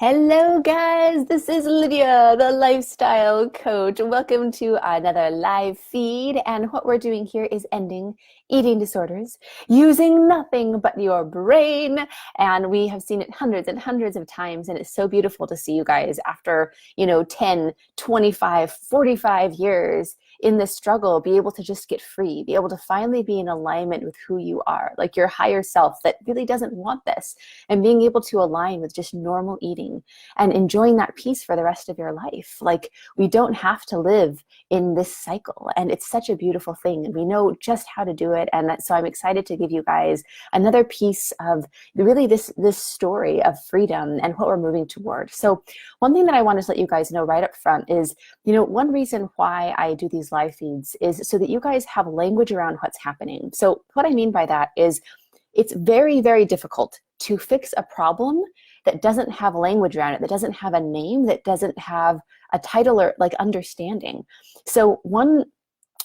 Hello, guys. This is Lydia, the lifestyle coach. Welcome to another live feed. And what we're doing here is ending eating disorders using nothing but your brain. And we have seen it hundreds and hundreds of times. And it's so beautiful to see you guys after, 10, 25, 45 years in this struggle, be able to just get free, be able to finally be in alignment with who you are, like your higher self that really doesn't want this, and being able to align with just normal eating and enjoying that peace for the rest of your life. Like, we don't have to live in this cycle, and it's such a beautiful thing, and we know just how to do it. And so I'm excited to give you guys another piece of really this story of freedom and what we're moving toward. So one thing that I want to let you guys know right up front is, one reason why I do these live feeds is so that you guys have language around what's happening. So what I mean by that is it's very, very difficult to fix a problem that doesn't have language around it, that doesn't have a name, that doesn't have a title or like understanding. So one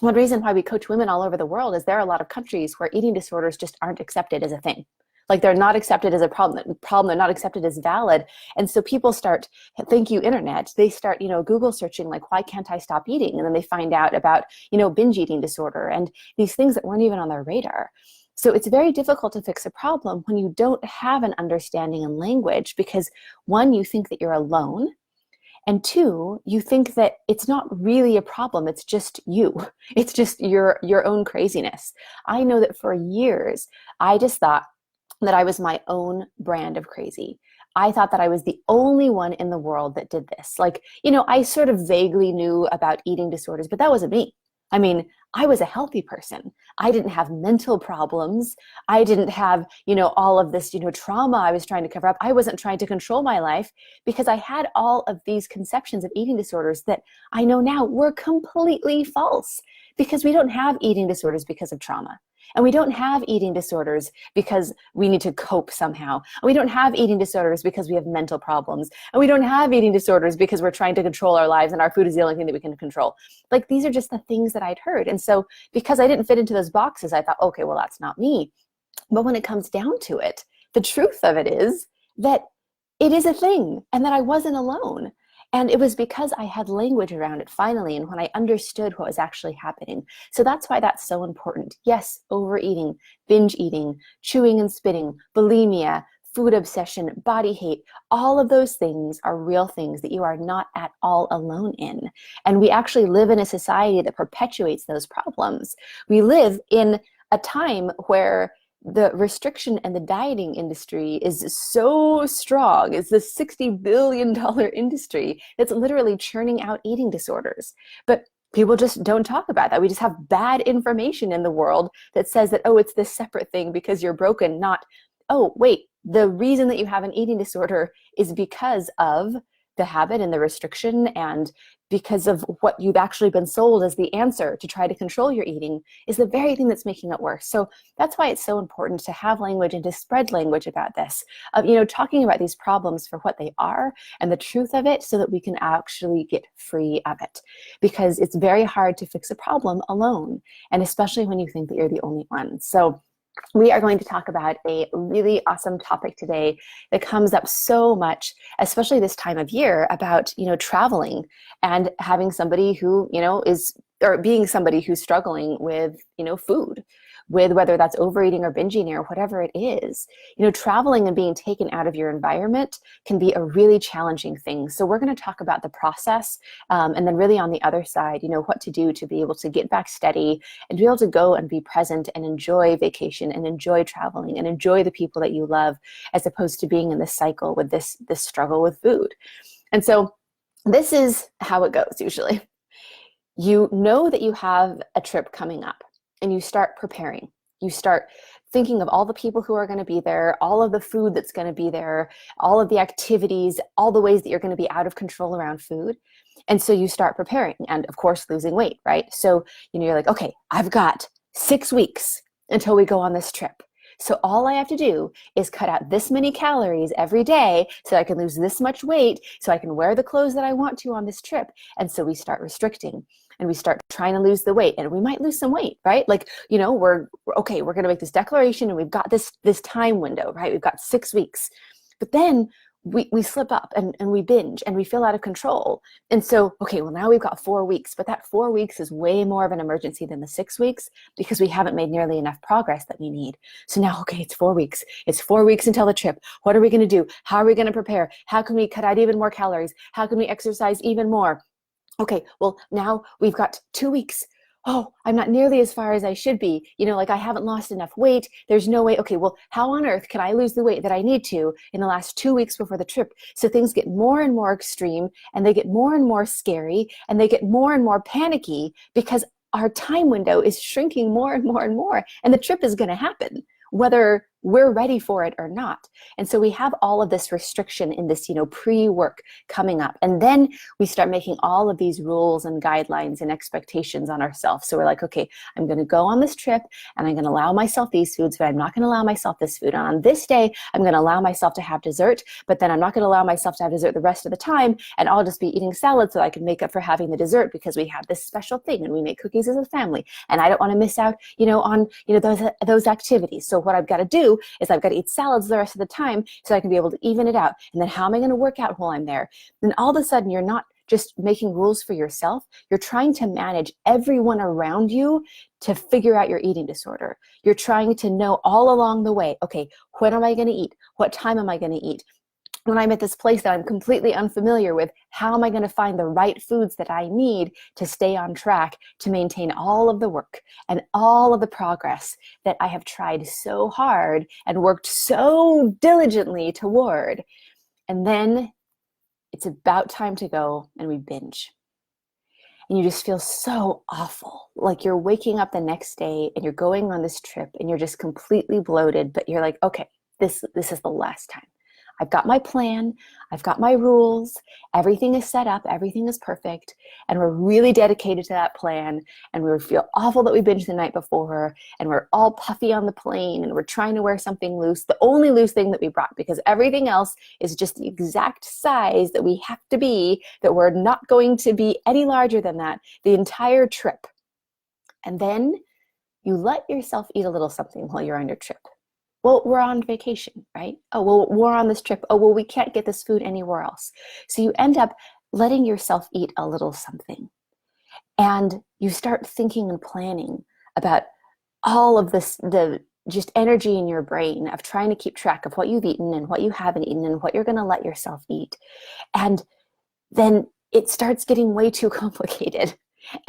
reason why we coach women all over the world is there are a lot of countries where eating disorders just aren't accepted as a thing. Like, they're not accepted as a problem, they're not accepted as valid. And so people start, thank you, internet, they start, Google searching, like, why can't I stop eating? And then they find out about, binge eating disorder and these things that weren't even on their radar. So it's very difficult to fix a problem when you don't have an understanding and language, because one, you think that you're alone. And two, you think that it's not really a problem. It's just you. It's just your own craziness. I know that for years, I just thought that I was my own brand of crazy. I thought that I was the only one in the world that did this. Like, I sort of vaguely knew about eating disorders, but that wasn't me. I mean, I was a healthy person. I didn't have mental problems. I didn't have, all of this, trauma I was trying to cover up. I wasn't trying to control my life because I had all of these conceptions of eating disorders that I know now were completely false, because we don't have eating disorders because of trauma. And we don't have eating disorders because we need to cope somehow. And we don't have eating disorders because we have mental problems. And we don't have eating disorders because we're trying to control our lives and our food is the only thing that we can control. Like, these are just the things that I'd heard. And so because I didn't fit into those boxes, I thought, okay, well, that's not me. But when it comes down to it, the truth of it is that it is a thing and that I wasn't alone. And it was because I had language around it finally, and when I understood what was actually happening. So that's why that's so important. Yes, overeating, binge eating, chewing and spitting, bulimia, food obsession, body hate, all of those things are real things that you are not at all alone in. And we actually live in a society that perpetuates those problems. We live in a time where the restriction and the dieting industry is so strong. It's the $60 billion industry that's literally churning out eating disorders. But people just don't talk about that. We just have bad information in the world that says that, oh, it's this separate thing because you're broken, not, oh, wait, the reason that you have an eating disorder is because of the habit and the restriction, and because of what you've actually been sold as the answer to try to control your eating is the very thing that's making it worse. So that's why it's so important to have language and to spread language about this, talking about these problems for what they are and the truth of it, so that we can actually get free of it. Because it's very hard to fix a problem alone, and especially when you think that you're the only one. So we are going to talk about a really awesome topic today that comes up so much, especially this time of year, about, traveling and having somebody who, being somebody who's struggling with, food, with whether that's overeating or binge eating or whatever it is. Traveling and being taken out of your environment can be a really challenging thing. So we're going to talk about the process, and then really on the other side, what to do to be able to get back steady and be able to go and be present and enjoy vacation and enjoy traveling and enjoy the people that you love, as opposed to being in this cycle with this struggle with food. And so this is how it goes usually. You know that you have a trip coming up, and you start preparing. You start thinking of all the people who are going to be there, all of the food that's going to be there, all of the activities, all the ways that you're going to be out of control around food. And so you start preparing, and of course, losing weight, right? So, you're like, okay, I've got 6 weeks until we go on this trip. So all I have to do is cut out this many calories every day so I can lose this much weight, so I can wear the clothes that I want to on this trip. And so we start restricting. And we start trying to lose the weight, and we might lose some weight, right? Like, we're going to make this declaration, and we've got this time window, right? We've got 6 weeks. But then we slip up and we binge and we feel out of control. And so, okay, well, now we've got 4 weeks, but that 4 weeks is way more of an emergency than the 6 weeks because we haven't made nearly enough progress that we need. So now, okay, it's 4 weeks. It's 4 weeks until the trip. What are we going to do? How are we going to prepare? How can we cut out even more calories? How can we exercise even more? Okay, well, now we've got 2 weeks. Oh, I'm not nearly as far as I should be. Like I haven't lost enough weight. There's no way. Okay, well, how on earth can I lose the weight that I need to in the last 2 weeks before the trip? So things get more and more extreme, and they get more and more scary, and they get more and more panicky because our time window is shrinking more and more and more, and the trip is going to happen, whether we're ready for it or not. And so we have all of this restriction in this, pre-work coming up. And then we start making all of these rules and guidelines and expectations on ourselves. So we're like, okay, I'm going to go on this trip and I'm going to allow myself these foods, but I'm not going to allow myself this food. And on this day, I'm going to allow myself to have dessert, but then I'm not going to allow myself to have dessert the rest of the time. And I'll just be eating salad so I can make up for having the dessert because we have this special thing and we make cookies as a family. And I don't want to miss out, on, those activities. So what I've got to do is I've got to eat salads the rest of the time so I can be able to even it out. And then how am I going to work out while I'm there? Then all of a sudden you're not just making rules for yourself. You're trying to manage everyone around you to figure out your eating disorder. You're trying to know all along the way, okay, when am I going to eat? What time am I going to eat? When I'm at this place that I'm completely unfamiliar with, how am I going to find the right foods that I need to stay on track to maintain all of the work and all of the progress that I have tried so hard and worked so diligently toward? And then it's about time to go and we binge. And you just feel so awful. Like you're waking up the next day and you're going on this trip and you're just completely bloated, but you're like, okay, this is the last time. I've got my plan, I've got my rules, everything is set up, everything is perfect, and we're really dedicated to that plan, and we feel awful that we binged the night before, and we're all puffy on the plane, and we're trying to wear something loose, the only loose thing that we brought, because everything else is just the exact size that we have to be, that we're not going to be any larger than that the entire trip. And then you let yourself eat a little something while you're on your trip. Well, we're on vacation, right? Oh, well, we're on this trip. Oh, well, we can't get this food anywhere else. So you end up letting yourself eat a little something. And you start thinking and planning about all of this, the just energy in your brain of trying to keep track of what you've eaten and what you haven't eaten and what you're going to let yourself eat. And then it starts getting way too complicated.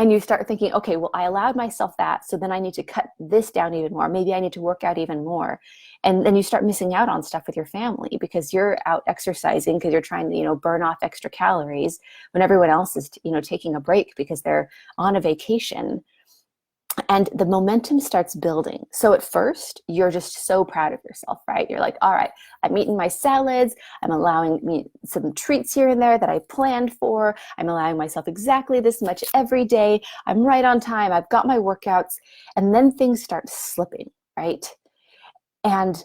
And you start thinking, okay, well, I allowed myself that, so then I need to cut this down even more. Maybe I need to work out even more. And then you start missing out on stuff with your family because you're out exercising because you're trying to, burn off extra calories when everyone else is, taking a break because they're on a vacation. And the momentum starts building. So at first, you're just so proud of yourself, right? You're like, all right, I'm eating my salads. I'm allowing me some treats here and there that I planned for. I'm allowing myself exactly this much every day. I'm right on time. I've got my workouts. And then things start slipping, right? And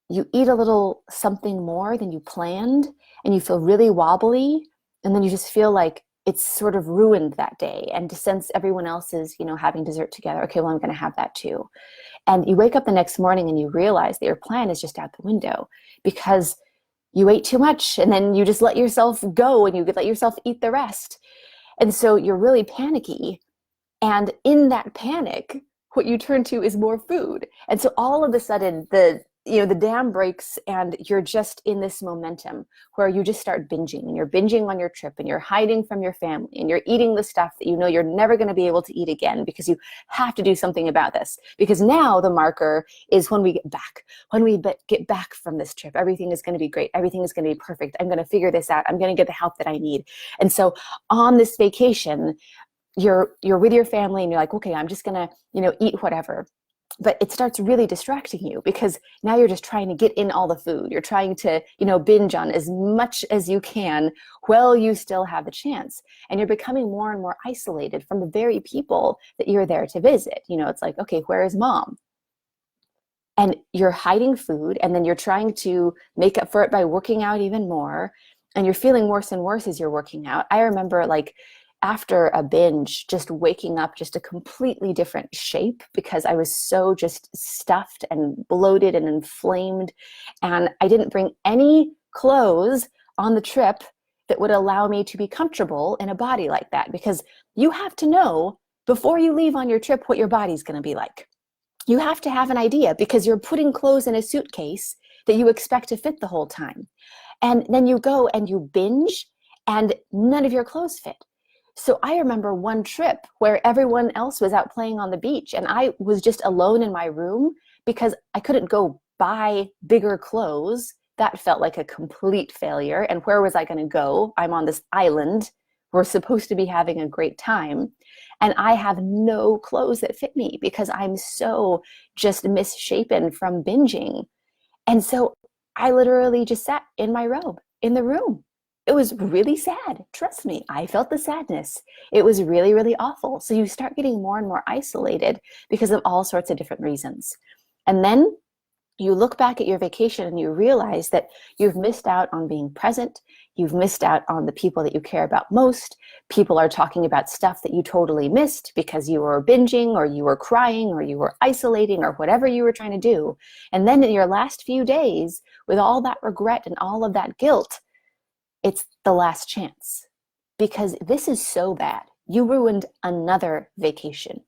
you eat a little something more than you planned, and you feel really wobbly. And then you just feel like it's sort of ruined that day. And since everyone else is, having dessert together, okay, well, I'm going to have that too. And you wake up the next morning and you realize that your plan is just out the window because you ate too much and then you just let yourself go and you let yourself eat the rest. And so you're really panicky. And in that panic, what you turn to is more food. And so all of a sudden, the dam breaks and you're just in this momentum where you just start binging, and you're binging on your trip, and you're hiding from your family, and you're eating the stuff that you're never going to be able to eat again because you have to do something about this. Because now the marker is when we get back. When we get back from this trip, everything is going to be great. Everything is going to be perfect. I'm going to figure this out. I'm going to get the help that I need. And so on this vacation, you're with your family and you're like, okay, I'm just going to, eat whatever. But it starts really distracting you because now you're just trying to get in all the food. You're trying to, binge on as much as you can while you still have the chance. And you're becoming more and more isolated from the very people that you're there to visit. It's like, okay, where is mom? And you're hiding food, and then you're trying to make up for it by working out even more. And you're feeling worse and worse as you're working out. I remember after a binge, just waking up just a completely different shape because I was so just stuffed and bloated and inflamed. And I didn't bring any clothes on the trip that would allow me to be comfortable in a body like that. Because you have to know before you leave on your trip what your body's going to be like. You have to have an idea because you're putting clothes in a suitcase that you expect to fit the whole time. And then you go and you binge and none of your clothes fit. So I remember one trip where everyone else was out playing on the beach and I was just alone in my room because I couldn't go buy bigger clothes. That felt like a complete failure. And where was I going to go? I'm on this island. We're supposed to be having a great time. And I have no clothes that fit me because I'm so just misshapen from binging. And so I literally just sat in my robe in the room. It was really sad. Trust me, I felt the sadness. It was really, really awful. So you start getting more and more isolated because of all sorts of different reasons. And then you look back at your vacation and you realize that you've missed out on being present. You've missed out on the people that you care about most. People are talking about stuff that you totally missed because you were binging or you were crying or you were isolating or whatever you were trying to do. And then in your last few days, with all that regret and all of that guilt, it's the last chance. Because this is so bad. You ruined another vacation.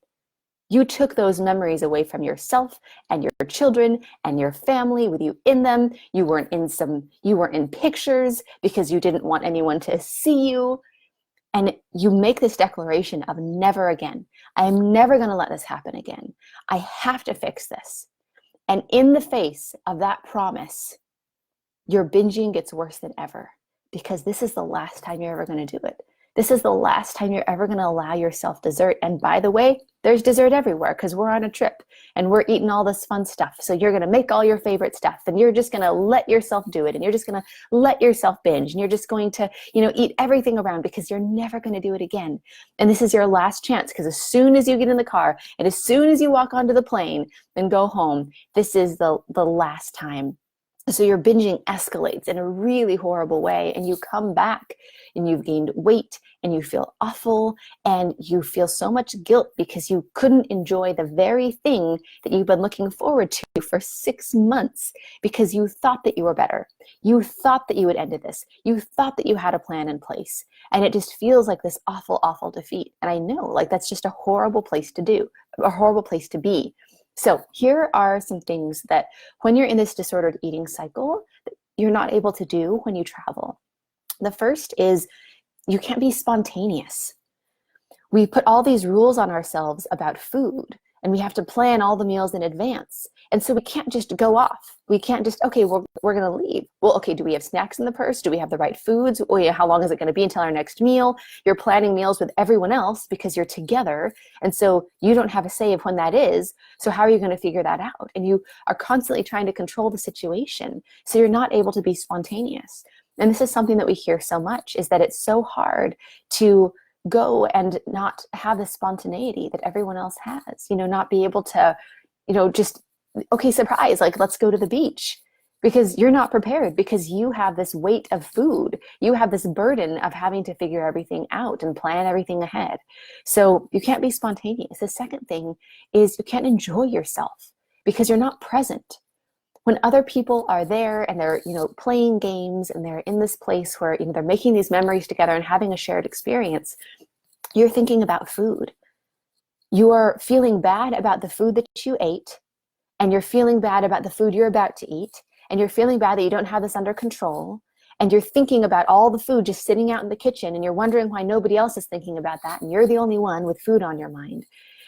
You took those memories away from yourself and your children and your family with you in them. You weren't in pictures because you didn't want anyone to see you. And you make this declaration of never again. I am never going to let this happen again. I have to fix this. And in the face of that promise, your binging gets worse than ever because this is the last time you're ever going to do it. This is the last time you're ever going to allow yourself dessert. And by the way, there's dessert everywhere because we're on a trip and we're eating all this fun stuff. So you're going to make all your favorite stuff and you're just going to let yourself do it. And you're just going to let yourself binge and you're just going to, eat everything around because you're never going to do it again. And this is your last chance because as soon as you get in the car and as soon as you walk onto the plane and go home, this is the last time. So your binging escalates in a really horrible way and you come back and you've gained weight and you feel awful and you feel so much guilt because you couldn't enjoy the very thing that you've been looking forward to for 6 months because you thought that you were better. You thought that you had ended this. You thought that you had a plan in place. And it just feels like this awful, awful defeat. And I know that's just a horrible place to do, a horrible place to be. So here are some things that when you're in this disordered eating cycle, you're not able to do when you travel. The first is you can't be spontaneous. We put all these rules on ourselves about food and we have to plan all the meals in advance. And so we can't just go off. We can't just, okay, we're going to leave. Well, okay, do we have snacks in the purse? Do we have the right foods? Oh yeah, how long is it going to be until our next meal? You're planning meals with everyone else because you're together. And so you don't have a say of when that is. So how are you going to figure that out? And you are constantly trying to control the situation. So you're not able to be spontaneous. And this is something that we hear so much is that it's so hard to go and not have the spontaneity that everyone else has, not be able to, just, okay, surprise, let's go to the beach because you're not prepared because you have this weight of food. You have this burden of having to figure everything out and plan everything ahead. So you can't be spontaneous. The second thing is you can't enjoy yourself because you're not present. When other people are there and they're, playing games and they're in this place where, they're making these memories together and having a shared experience, you're thinking about food. You are feeling bad about the food that you ate, and you're feeling bad about the food you're about to eat, and you're feeling bad that you don't have this under control, and you're thinking about all the food just sitting out in the kitchen, and you're wondering why nobody else is thinking about that, and you're the only one with food on your mind.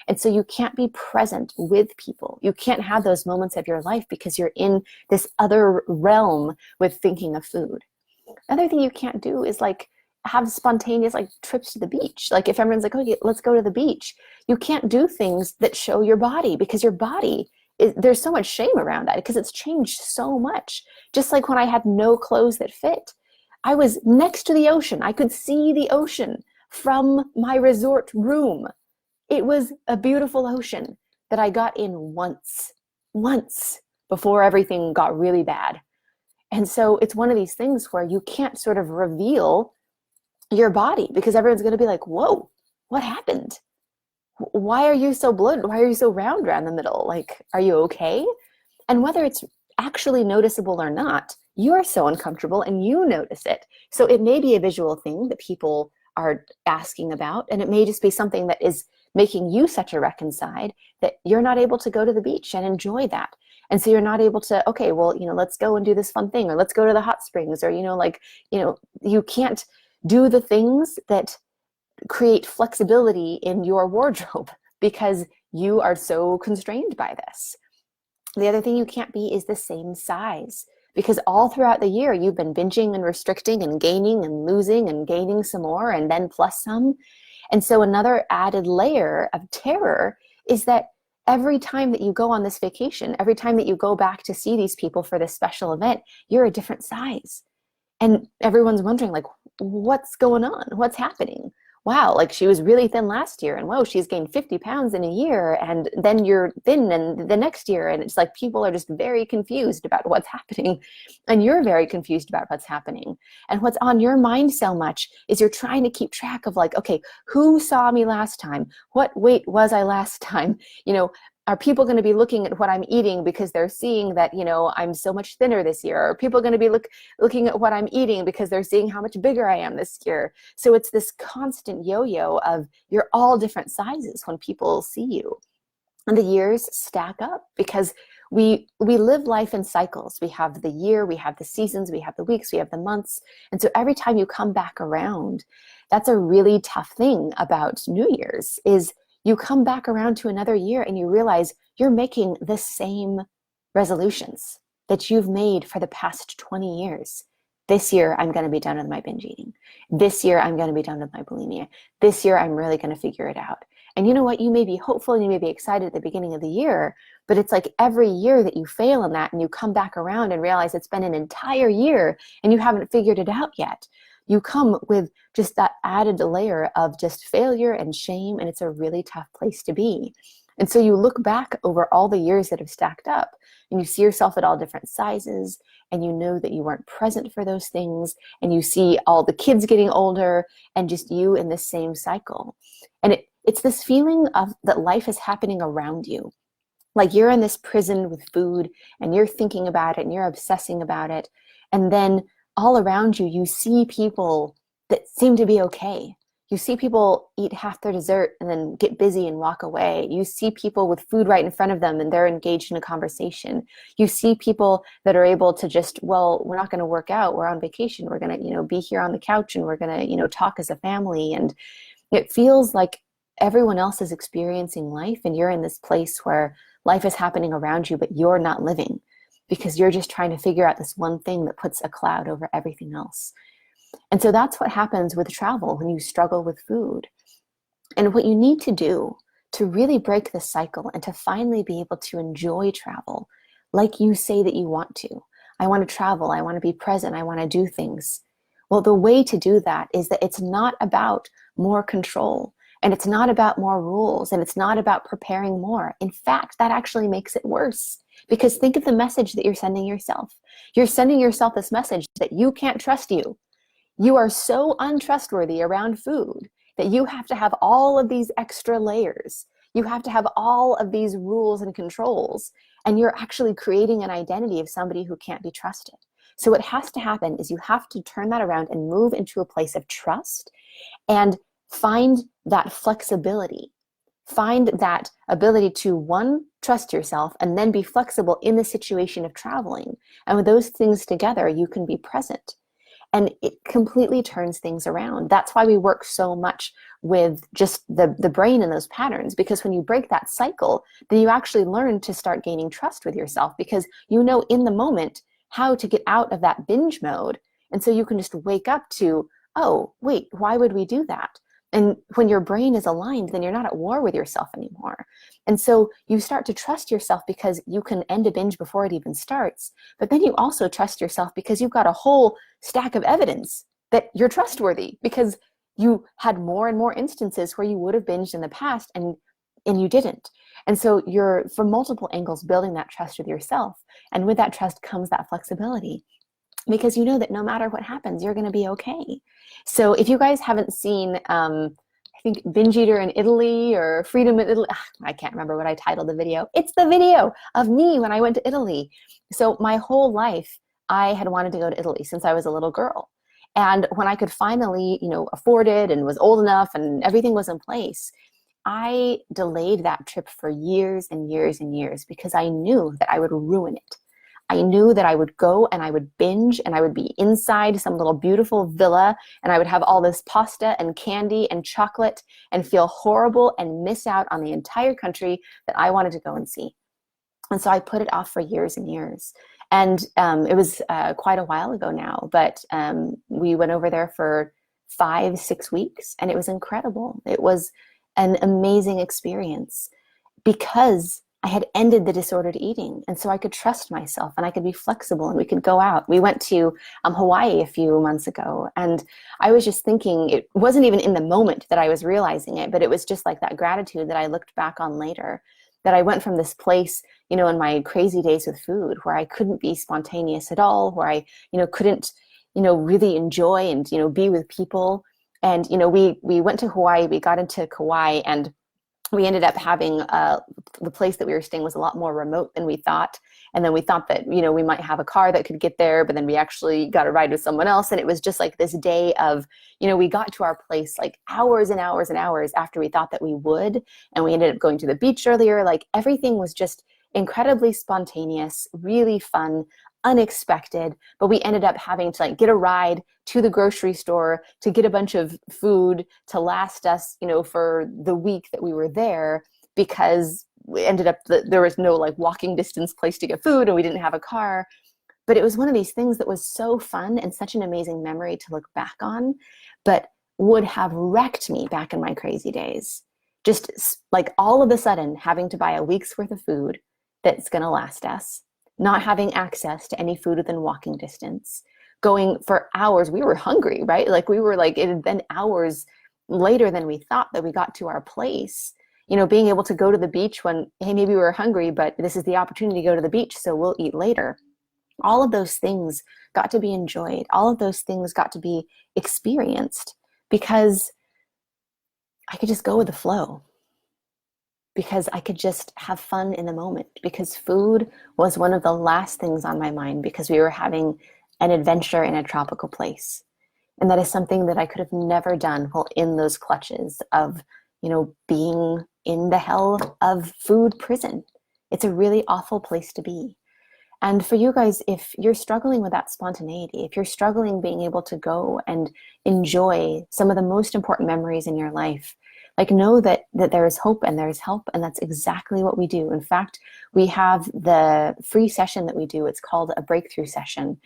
And so you can't be present with people. You can't have those moments of your life because you're in this other realm with thinking of food. Another thing you can't do is have spontaneous trips to the beach. If everyone's like, okay, let's go to the beach. You can't do things that show your body because your body, there's so much shame around that because it's changed so much. Just like when I had no clothes that fit, I was next to the ocean. I could see the ocean from my resort room. It was a beautiful ocean that I got in once before everything got really bad. And so it's one of these things where you can't sort of reveal your body because everyone's going to be like, whoa, what happened? Why are you so bloated? Why are you so round around the middle? Are you okay? And whether it's actually noticeable or not, you're so uncomfortable and you notice it. So it may be a visual thing that people are asking about, and it may just be something that is making you such a wreck inside that you're not able to go to the beach and enjoy that. And so you're not able to, okay, well, let's go and do this fun thing, or let's go to the hot springs, or, you can't do the things that create flexibility in your wardrobe because you are so constrained by this. The other thing you can't be is the same size, because all throughout the year you've been binging and restricting and gaining and losing and gaining some more and then plus some. And so another added layer of terror is that every time that you go on this vacation, every time that you go back to see these people for this special event, you're a different size. And everyone's wondering, like, what's going on? What's happening? Wow, like she was really thin last year, and whoa, she's gained 50 pounds in a year, and then you're thin and the next year. And it's like people are just very confused about what's happening, and you're very confused about what's happening. And what's on your mind so much is you're trying to keep track of, like, okay, who saw me last time? What weight was I last time? Are people going to be looking at what I'm eating because they're seeing that, I'm so much thinner this year? Are people going to be looking at what I'm eating because they're seeing how much bigger I am this year? So it's this constant yo-yo of you're all different sizes when people see you. And the years stack up because we live life in cycles. We have the year, we have the seasons, we have the weeks, we have the months. And so every time you come back around, that's a really tough thing about New Year's, is you come back around to another year and you realize you're making the same resolutions that you've made for the past 20 years. This year, I'm going to be done with my binge eating. This year, I'm going to be done with my bulimia. This year, I'm really going to figure it out. And you know what? You may be hopeful and you may be excited at the beginning of the year, but it's like every year that you fail in that and you come back around and realize it's been an entire year and you haven't figured it out yet. You come with just that added layer of just failure and shame, and it's a really tough place to be. And so you look back over all the years that have stacked up and you see yourself at all different sizes, and you know that you weren't present for those things, and you see all the kids getting older and just you in the same cycle. And it's this feeling of that life is happening around you. Like you're in this prison with food and you're thinking about it and you're obsessing about it. And then all around you, you see people that seem to be okay. You see people eat half their dessert and then get busy and walk away. You see people with food right in front of them and they're engaged in a conversation. You see people that are able to just, well, we're not going to work out. We're on vacation. We're going to, be here on the couch and we're going to, talk as a family. And it feels like everyone else is experiencing life and you're in this place where life is happening around you, but you're not living, because you're just trying to figure out this one thing that puts a cloud over everything else. And so that's what happens with travel when you struggle with food. And what you need to do to really break the cycle and to finally be able to enjoy travel, like you say that you want to. I want to travel, I want to be present, I want to do things. Well, the way to do that is that it's not about more control, and it's not about more rules, and it's not about preparing more. In fact, that actually makes it worse. Because think of the message that you're sending yourself. You're sending yourself this message that you can't trust you. You are so untrustworthy around food that you have to have all of these extra layers. You have to have all of these rules and controls, and you're actually creating an identity of somebody who can't be trusted. So what has to happen is you have to turn that around and move into a place of trust and find that flexibility. Find that ability to, one, trust yourself, and then be flexible in the situation of traveling. And with those things together, you can be present. And it completely turns things around. That's why we work so much with just the brain and those patterns, because when you break that cycle, then you actually learn to start gaining trust with yourself, because you know in the moment how to get out of that binge mode. And so you can just wake up to, oh, wait, why would we do that? And when your brain is aligned, then you're not at war with yourself anymore. And so you start to trust yourself because you can end a binge before it even starts. But then you also trust yourself because you've got a whole stack of evidence that you're trustworthy, because you had more and more instances where you would have binged in the past and you didn't. And so you're, from multiple angles, building that trust with yourself. And with that trust comes that flexibility, because you know that no matter what happens, you're going to be okay. So if you guys haven't seen, I think Binge Eater in Italy or Freedom in Italy, I can't remember what I titled the video. It's the video of me when I went to Italy. So my whole life, I had wanted to go to Italy since I was a little girl. And when I could finally, afford it and was old enough and everything was in place, I delayed that trip for years and years and years because I knew that I would ruin it. I knew that I would go and I would binge and I would be inside some little beautiful villa and I would have all this pasta and candy and chocolate and feel horrible and miss out on the entire country that I wanted to go and see. And so I put it off for years and years. And it was quite a while ago now, but we went over there for 5, 6 weeks and it was incredible. It was an amazing experience because I had ended the disordered eating. And so I could trust myself and I could be flexible and we could go out. We went to Hawaii a few months ago and I was just thinking, it wasn't even in the moment that I was realizing it, but it was just like that gratitude that I looked back on later, that I went from this place, in my crazy days with food where I couldn't be spontaneous at all, where I, couldn't, really enjoy and, be with people. And, we went to Hawaii, we got into Kauai, and we ended up having the place that we were staying was a lot more remote than we thought. And then we thought that, we might have a car that could get there, but then we actually got a ride with someone else. And it was just like this day of, we got to our place like hours and hours and hours after we thought that we would. And we ended up going to the beach earlier. Like everything was just incredibly spontaneous, really fun, unexpected, but we ended up having to like get a ride to the grocery store to get a bunch of food to last us, for the week that we were there, because we ended up there was no like walking distance place to get food and we didn't have a car. But it was one of these things that was so fun and such an amazing memory to look back on, but would have wrecked me back in my crazy days. Just like all of a sudden having to buy a week's worth of food that's going to last us, not having access to any food within walking distance, going for hours. We were hungry, right? Like it had been hours later than we thought that we got to our place. Being able to go to the beach when, hey, maybe we were hungry, but this is the opportunity to go to the beach, so we'll eat later. All of those things got to be enjoyed. All of those things got to be experienced because I could just go with the flow, because I could just have fun in the moment, because food was one of the last things on my mind, because we were having an adventure in a tropical place. And that is something that I could have never done while in those clutches of, being in the hell of food prison. It's a really awful place to be. And for you guys, if you're struggling with that spontaneity, if you're struggling being able to go and enjoy some of the most important memories in your life, like know that there is hope and there is help, and that's exactly what we do. In fact, we have the free session that we do. It's called a breakthrough session,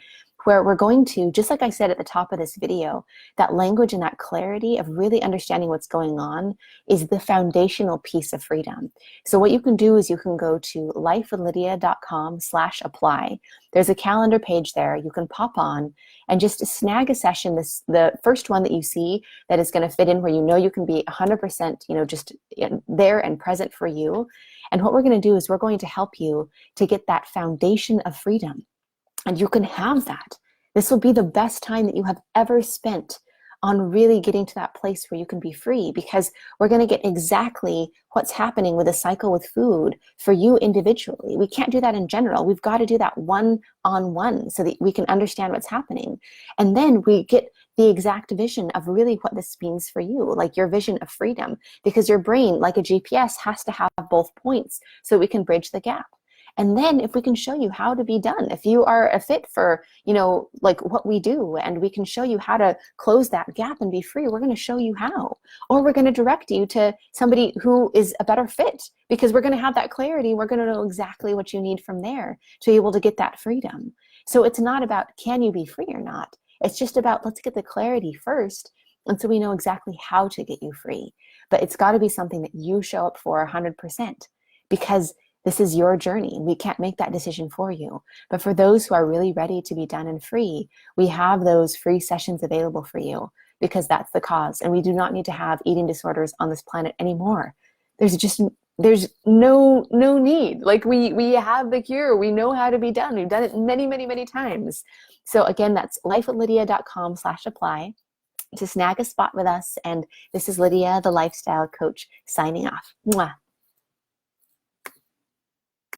where we're going to, just like I said at the top of this video, that language and that clarity of really understanding what's going on is the foundational piece of freedom. So what you can do is you can go to lifewithlydia.com/apply. There's a calendar page there. You can pop on and just snag a session, the first one that you see that is going to fit in, where you can be 100%, just there and present for you. And what we're going to do is we're going to help you to get that foundation of freedom. And you can have that. This will be the best time that you have ever spent on really getting to that place where you can be free, because we're going to get exactly what's happening with a cycle with food for you individually. We can't do that in general. We've got to do that one-on-one so that we can understand what's happening. And then we get the exact vision of really what this means for you, like your vision of freedom, because your brain, like a GPS, has to have both points so we can bridge the gap. And then if we can show you how to be done, if you are a fit for, like what we do, and we can show you how to close that gap and be free, we're going to show you how. Or we're going to direct you to somebody who is a better fit, because we're going to have that clarity. We're going to know exactly what you need from there to be able to get that freedom. So it's not about can you be free or not. It's just about let's get the clarity first. And so we know exactly how to get you free. But it's got to be something that you show up for 100%, because this is your journey. We can't make that decision for you. But for those who are really ready to be done and free, we have those free sessions available for you, because that's the cause. And we do not need to have eating disorders on this planet anymore. There's no need. Like we have the cure. We know how to be done. We've done it many, many, many times. So again, that's lifewithlydia.com/apply to snag a spot with us. And this is Lydia, the lifestyle coach, signing off. Mwah.